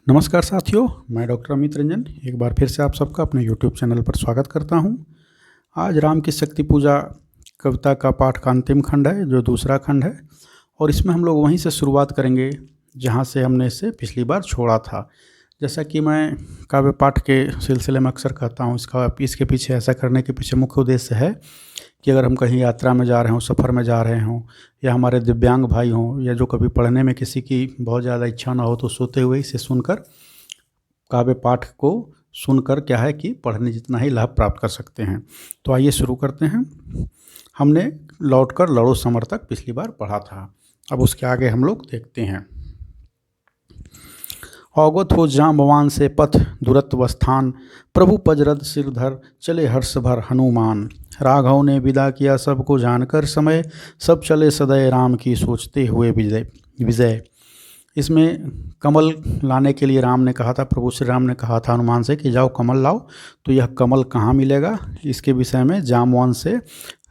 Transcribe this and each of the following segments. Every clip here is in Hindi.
नमस्कार साथियों, मैं डॉक्टर अमित रंजन एक बार फिर से आप सबका अपने यूट्यूब चैनल पर स्वागत करता हूं। आज राम की शक्ति पूजा कविता का पाठ का अंतिम खंड है, जो दूसरा खंड है, और इसमें हम लोग वहीं से शुरुआत करेंगे जहां से हमने इसे पिछली बार छोड़ा था। जैसा कि मैं काव्य पाठ के सिलसिले में अक्सर कहता हूँ, इसके पीछे ऐसा करने के पीछे मुख्य उद्देश्य है कि अगर हम कहीं यात्रा में जा रहे हों, सफ़र में जा रहे हों, या हमारे दिव्यांग भाई हों, या जो कभी पढ़ने में किसी की बहुत ज़्यादा इच्छा ना हो, तो सोते हुए इसे सुनकर, काव्य पाठ को सुनकर क्या है कि पढ़ने जितना ही लाभ प्राप्त कर सकते हैं। तो आइए शुरू करते हैं। हमने लौटकर लड़ो समर तक पिछली बार पढ़ा था। अब उसके आगे हम लोग देखते हैं। अवगत हो जांबवान से पथ दुरत्व स्थान, प्रभु पजरद सिरधर चले हर्ष भर हनुमान। राघव ने विदा किया सबको जानकर समय, सब चले सदैव राम की सोचते हुए विजय। इसमें कमल लाने के लिए राम ने कहा था, प्रभु श्री राम ने कहा था हनुमान से कि जाओ कमल लाओ। तो यह कमल कहाँ मिलेगा, इसके विषय में जांबवान से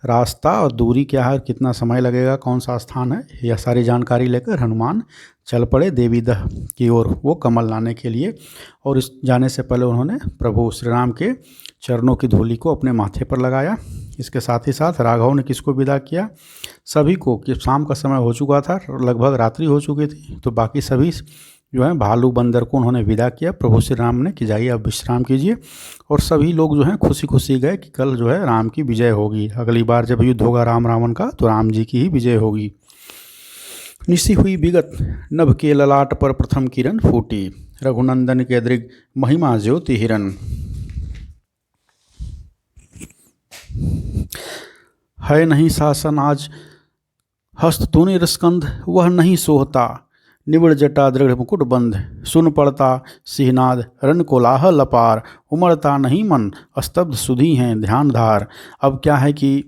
रास्ता और दूरी क्या है, कितना समय लगेगा, कौन सा स्थान है, यह सारी जानकारी लेकर हनुमान चल पड़े देवीदह की ओर वो कमल लाने के लिए। और इस जाने से पहले उन्होंने प्रभु श्री राम के चरणों की धूलि को अपने माथे पर लगाया। इसके साथ ही साथ राघव ने किसको विदा किया, सभी को, कि शाम का समय हो चुका था, लगभग रात्रि हो चुकी थी, तो बाकी सभी जो है भालू बंदर को उन्होंने विदा किया प्रभु श्री राम ने कि जाइए अब विश्राम कीजिए। और सभी लोग जो हैं खुशी खुशी गए कि कल जो है राम की विजय होगी, अगली बार जब युद्ध होगा राम रावण का तो राम जी की ही विजय होगी। निशी हुई विगत नभ के ललाट पर प्रथम किरण फूटी, रघुनंदन के दृग महिमा ज्योति हिरन। है नहीं शासन आज हस्त तूने रसकंध, वह नहीं सोहता निबिड़ जटा दृढ़ मुकुट बंध। सुन पड़ता सिहनाद रन कोलाहल अपार, उमड़ता नहीं मन स्तब्ध सुधी हैं ध्यान धार। अब क्या है कि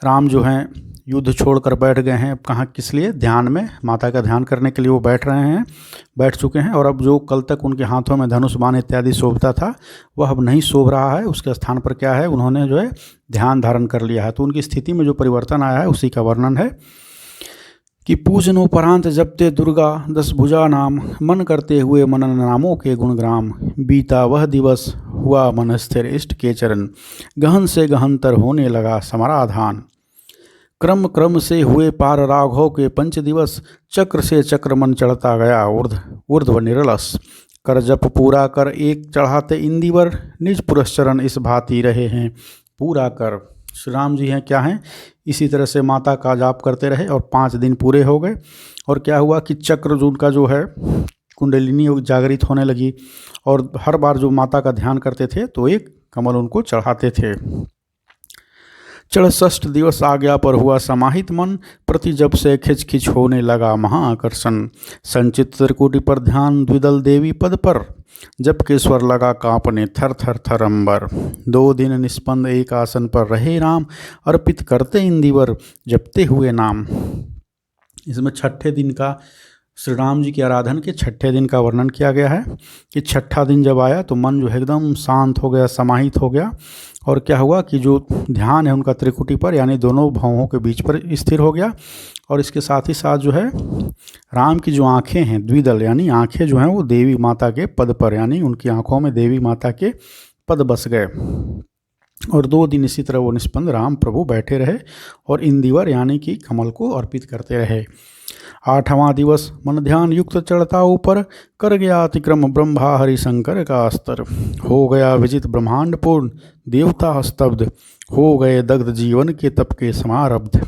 राम जो हैं युद्ध छोड़कर बैठ गए हैं। अब कहाँ, किस लिए, ध्यान में, माता का ध्यान करने के लिए वो बैठ चुके हैं। और अब जो कल तक उनके हाथों में धनुष बाण इत्यादि शोभता था, वह अब नहीं शोभ रहा है। उसके स्थान पर क्या है, उन्होंने जो है ध्यान धारण कर लिया है। तो उनकी स्थिति में जो परिवर्तन आया है उसी का वर्णन है कि पूजनोपरांत जपते दुर्गा 10 भुजा नाम, मन करते हुए मनन नामों के गुणग्राम। बीता वह दिवस हुआ मन स्थिर इष्ट के चरण, गहन से गहनतर होने लगा समाराधान। क्रम क्रम से हुए पार राघव के 5 दिवस, चक्र से चक्र मन चढ़ता गया ऊर्ध्व निरलस। कर जप पूरा कर एक चढ़ाते इंदिवर, निज पुरस्चरण इस भांति रहे हैं पूरा कर। श्री राम जी हैं क्या हैं, इसी तरह से माता का जाप करते रहे और 5 दिन पूरे हो गए। और क्या हुआ कि चक्र जो उनका जो है कुंडलिनी जागृत होने लगी, और हर बार जो माता का ध्यान करते थे तो एक कमल उनको चढ़ाते थे। चढ़ 6 दिवस आज्ञा पर हुआ समाहित मन, प्रति जब से खिच खिच होने लगा महाआकर्षण। संचित त्रिकुटी पर ध्यान द्विदल देवी पद पर, जब के स्वर लगा कांपने थर थर थर अंबर। 2 दिन निष्पंद एक आसन पर रहे राम, अर्पित करते इंदिवर जपते हुए नाम। इसमें 6ठे दिन का, श्री राम जी की आराधन के 6ठे दिन का वर्णन किया गया है कि 6ठा दिन जब आया तो मन जो है एकदम शांत हो गया, समाहित हो गया। और क्या हुआ कि जो ध्यान है उनका त्रिकुटी पर यानी दोनों भौहों के बीच पर स्थिर हो गया। और इसके साथ ही साथ जो है राम की जो आँखें हैं, द्विदल यानी आँखें जो हैं वो देवी माता के पद पर, यानी उनकी आँखों में देवी माता के पद बस गए। और 2 दिन इसी तरह वो निष्पंद राम प्रभु बैठे रहे और इंदिवर यानी कि कमल को अर्पित करते रहे। 8वां दिवस मन ध्यान युक्त चढ़ता ऊपर, कर गया अतिक्रम ब्रह्मा हरिशंकर का अस्तर। हो गया विजित ब्रह्मांड पूर्ण देवता स्तब्ध, हो गए दग्ध जीवन के तप के समारब्ध।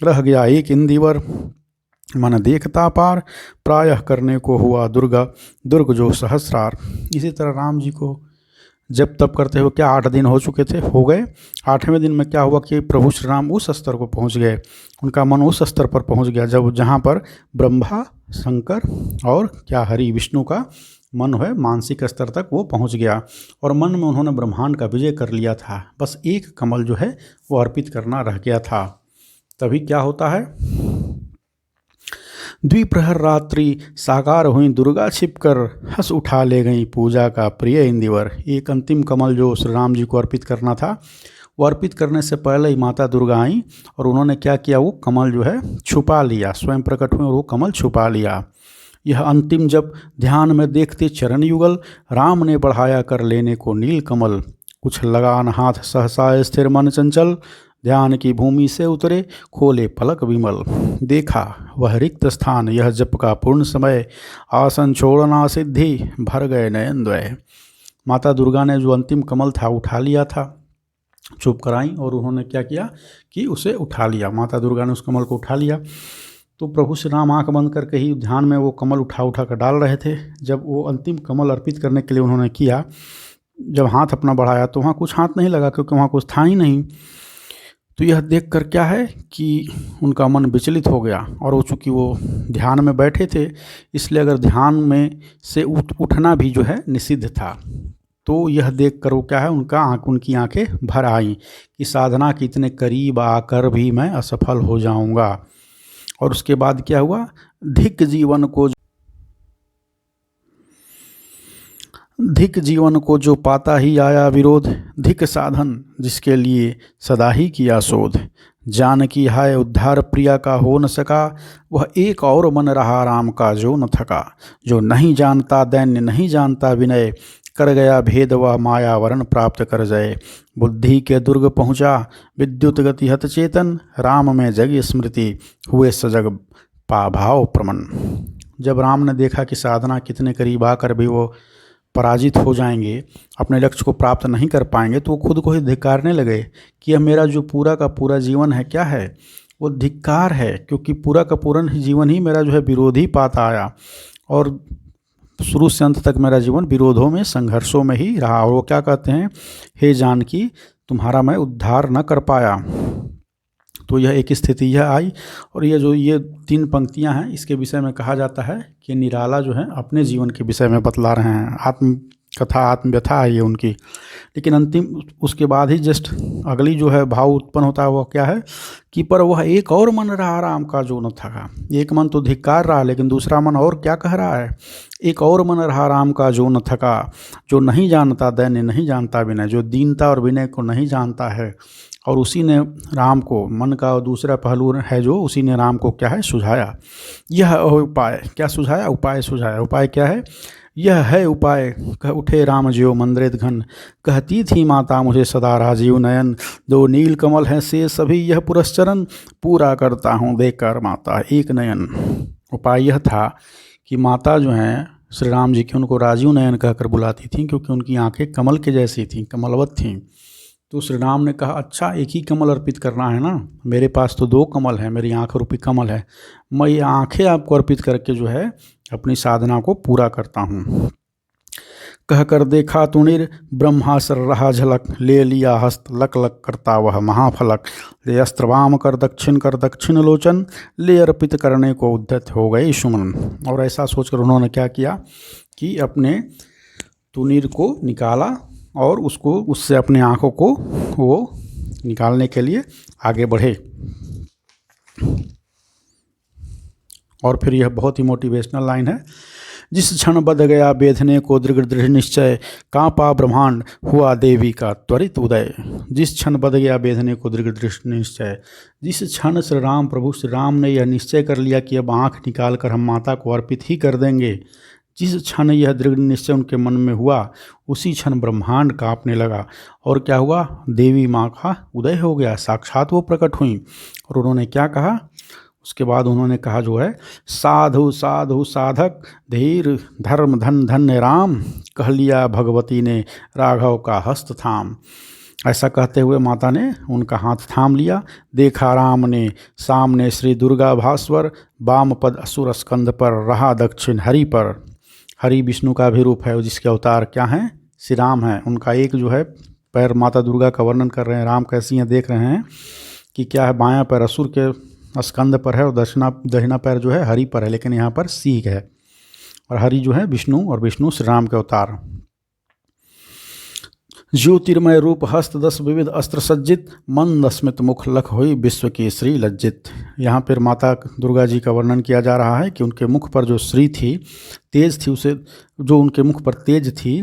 रह गया एक इंदिवर मन देखता पार, प्रायः करने को हुआ दुर्ग जो सहस्रार। इसी तरह राम जी को जब तप करते हुए क्या 8 दिन हो चुके थे, हो गए। 8वें दिन में क्या हुआ कि प्रभु श्री राम उस स्तर को पहुंच गए, उनका मन उस स्तर पर पहुंच गया जहाँ पर ब्रह्मा शंकर और क्या हरि विष्णु का मन है मानसिक स्तर तक वो पहुंच गया। और मन में उन्होंने ब्रह्मांड का विजय कर लिया था। बस एक कमल जो है वो अर्पित करना रह गया था। तभी क्या होता है, द्विप्रहर रात्रि साकार हुई दुर्गा छिपकर, हंस उठा ले गई पूजा का प्रिय इंदिवर। एक अंतिम कमल जो श्री राम जी को अर्पित करना था, वो अर्पित करने से पहले ही माता दुर्गा आई और उन्होंने क्या किया, वो कमल जो है छुपा लिया, स्वयं प्रकट हुए और वो कमल छुपा लिया। यह अंतिम जप ध्यान में देखते चरण युगल, राम ने बढ़ाया कर लेने को नील कमल। कुछ लगान हाथ सहसा स्थिर मन चंचल, ध्यान की भूमि से उतरे खोले पलक विमल। देखा वह रिक्त स्थान यह जप का पूर्ण समय, आसन छोड़ना सिद्धि भर गए नयन द्वय। माता दुर्गा ने जो अंतिम कमल था उठा लिया था, चुप कराई और उन्होंने क्या किया कि उसे उठा लिया। माता दुर्गा ने उस कमल को उठा लिया। तो प्रभु श्री राम आँख बंद करके ही ध्यान में वो कमल उठा कर डाल रहे थे। जब वो अंतिम कमल अर्पित करने के लिए उन्होंने किया, जब हाथ अपना बढ़ाया तो वहाँ कुछ हाथ नहीं लगा, क्योंकि वहाँ कुछ था ही नहीं। तो यह देख कर क्या है कि उनका मन विचलित हो गया, और वो चूँकि वो ध्यान में बैठे थे, इसलिए अगर ध्यान में से उठना भी जो है निषिद्ध था। तो यह देख कर वो क्या है, उनकी आंखें भर आईं कि साधना के इतने करीब आकर भी मैं असफल हो जाऊंगा। और उसके बाद क्या हुआ, धिक जीवन को जो पाता ही आया विरोध, धिक साधन जिसके लिए सदा ही किया शोध। जानकी हाय उद्धार प्रिया का हो न सका, वह एक और मन रहा राम का जो न थका। जो नहीं जानता दैन्य नहीं जानता विनय, कर गया भेद व माया वरण प्राप्त कर जाए। बुद्धि के दुर्ग पहुँचा विद्युत गति हत चेतन, राम में जग स्मृति हुए सजग पाभाव प्रमन। जब राम ने देखा कि साधना कितने करीब आकर भी वो पराजित हो जाएंगे, अपने लक्ष्य को प्राप्त नहीं कर पाएंगे, तो वो खुद को ही धिक्कारने लगे कि अब मेरा जो पूरा का पूरा जीवन है क्या है, वो धिक्कार है, क्योंकि पूरा का पूरा जीवन ही मेरा जो है विरोधी पाता आया, और शुरू से अंत तक मेरा जीवन विरोधों में संघर्षों में ही रहा। और वो क्या कहते हैं, हे जानकी तुम्हारा मैं उद्धार न कर पाया। तो यह एक स्थिति यह आई। और ये 3 पंक्तियां हैं, इसके विषय में कहा जाता है कि निराला जो है अपने जीवन के विषय में बतला रहे हैं, आत्मकथा आत्मव्यथा है ये उनकी। लेकिन अंतिम उसके बाद ही जस्ट अगली जो है भाव उत्पन्न होता है वो क्या है कि पर वह एक और मन रहा राम का जो न थका। एक मन तो धिक्कार रहा, लेकिन दूसरा मन और क्या कह रहा है, एक और मन रहा राम का जो न थका। जो नहीं जानता दैन्य नहीं जानता विनय, जो दीनता और विनय को नहीं जानता है, और उसी ने राम को, मन का दूसरा पहलू है जो, उसी ने राम को क्या है सुझाया। यह उपाय क्या सुझाया, उपाय सुझाया। उपाय क्या है, यह है उपाय कह उठे राम ज्यो मंद्रित घन, कहती थी माता मुझे सदा राजीव नयन। दो नील कमल हैं से सभी यह पुरस्चरण, पूरा करता हूँ देकर माता एक नयन। उपाय यह था कि माता जो हैं श्री राम जी की उनको राजीव नयन कहकर बुलाती थीं, क्योंकि उनकी आंखें कमल के जैसी थीं, कमलवत थीं। तो श्री राम ने कहा अच्छा एक ही कमल अर्पित करना है ना, मेरे पास तो 2 कमल है, मेरी आँख रूपी कमल है, मैं ये आँखें आपको अर्पित करके जो है अपनी साधना को पूरा करता हूँ। कह कर देखा तुणिर ब्रह्मा सर रहा झलक, ले लिया हस्त लक लक करता वह महाफलक। ले अस्त्र वाम कर दक्षिण लोचन, ले अर्पित करने को उद्यत हो गए सुमन। और ऐसा सोचकर उन्होंने क्या किया कि अपने तुनीर को निकाला और उससे अपने आँखों को वो निकालने के लिए आगे बढ़े। और फिर यह बहुत ही मोटिवेशनल लाइन है, जिस क्षण बध गया बेधने को दृढ़ निश्चय, कांपा ब्रह्मांड हुआ देवी का त्वरित उदय। जिस क्षण बध गया बेधने को दृढ़ निश्चय, जिस क्षण प्रभु श्री राम ने यह निश्चय कर लिया कि अब आँख निकाल कर हम माता को अर्पित ही कर देंगे, जिस क्षण यह दृढ़ निश्चय उनके मन में हुआ, उसी क्षण ब्रह्मांड कांपने लगा। और क्या हुआ, देवी माँ का उदय हो गया, साक्षात वो प्रकट हुई। और उन्होंने क्या कहा, उसके बाद उन्होंने कहा जो है, साधु साधु साधक धीर धर्म धन धन्य राम, कह लिया भगवती ने राघव का हस्त थाम। ऐसा कहते हुए माता ने उनका हाथ थाम लिया। देखा राम ने सामने श्री दुर्गा भास्वर, वाम पद असुर स्कंद पर रहा दक्षिण हरि पर। हरि विष्णु का भी रूप है, जिसके अवतार क्या हैं, श्री राम हैं। उनका एक जो है पैर माता दुर्गा का वर्णन कर रहे हैं, राम कैसी हैं देख रहे हैं कि क्या है, बायां पैर असुर के स्कंद पर है और दहिना पैर जो है हरि पर है, लेकिन यहाँ पर सीख है। और हरि जो है विष्णु और विष्णु श्री राम के अवतार। ज्योतिर्मय रूप हस्त 10 विविध अस्त्र सज्जित, मंद स्मित मुख लख हुई विश्व की श्री लज्जित। यहाँ पर माता दुर्गा जी का वर्णन किया जा रहा है कि उनके मुख पर जो श्री थी, तेज थी, उसे जो उनके मुख पर तेज थी,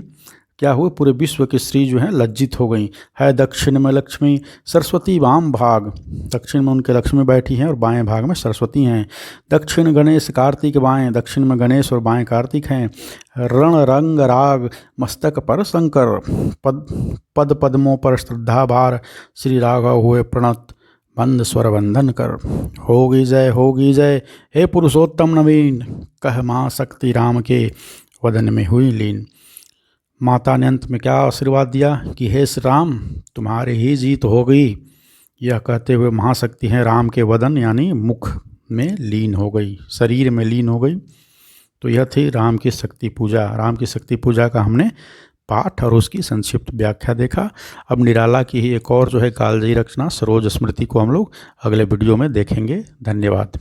क्या हुए, पूरे विश्व की स्त्री जो है लज्जित हो गई। है दक्षिण में लक्ष्मी सरस्वती वाम भाग, दक्षिण में उनके लक्ष्मी बैठी हैं और बाएं भाग में सरस्वती हैं। दक्षिण गणेश कार्तिक बाएं, दक्षिण में गणेश और बाएं कार्तिक हैं। रण रंग राग मस्तक पर शंकर, पद पद्मों पर श्रद्धा भार, श्री राघव हुए प्रणत बंद स्वर बंधन कर। होगी जय हे पुरुषोत्तम नवीन, कह माँ शक्ति राम के वदन में हुई लीन। माता ने अंत में क्या आशीर्वाद दिया कि हे श्री राम तुम्हारी ही जीत हो गई। यह कहते हुए महाशक्ति हैं राम के वदन यानी मुख में लीन हो गई, शरीर में लीन हो गई। तो यह थी राम की शक्ति पूजा। राम की शक्ति पूजा का हमने पाठ और उसकी संक्षिप्त व्याख्या देखा। अब निराला की ही एक और जो है कालजयी रचना सरोज स्मृति को हम लोग अगले वीडियो में देखेंगे। धन्यवाद।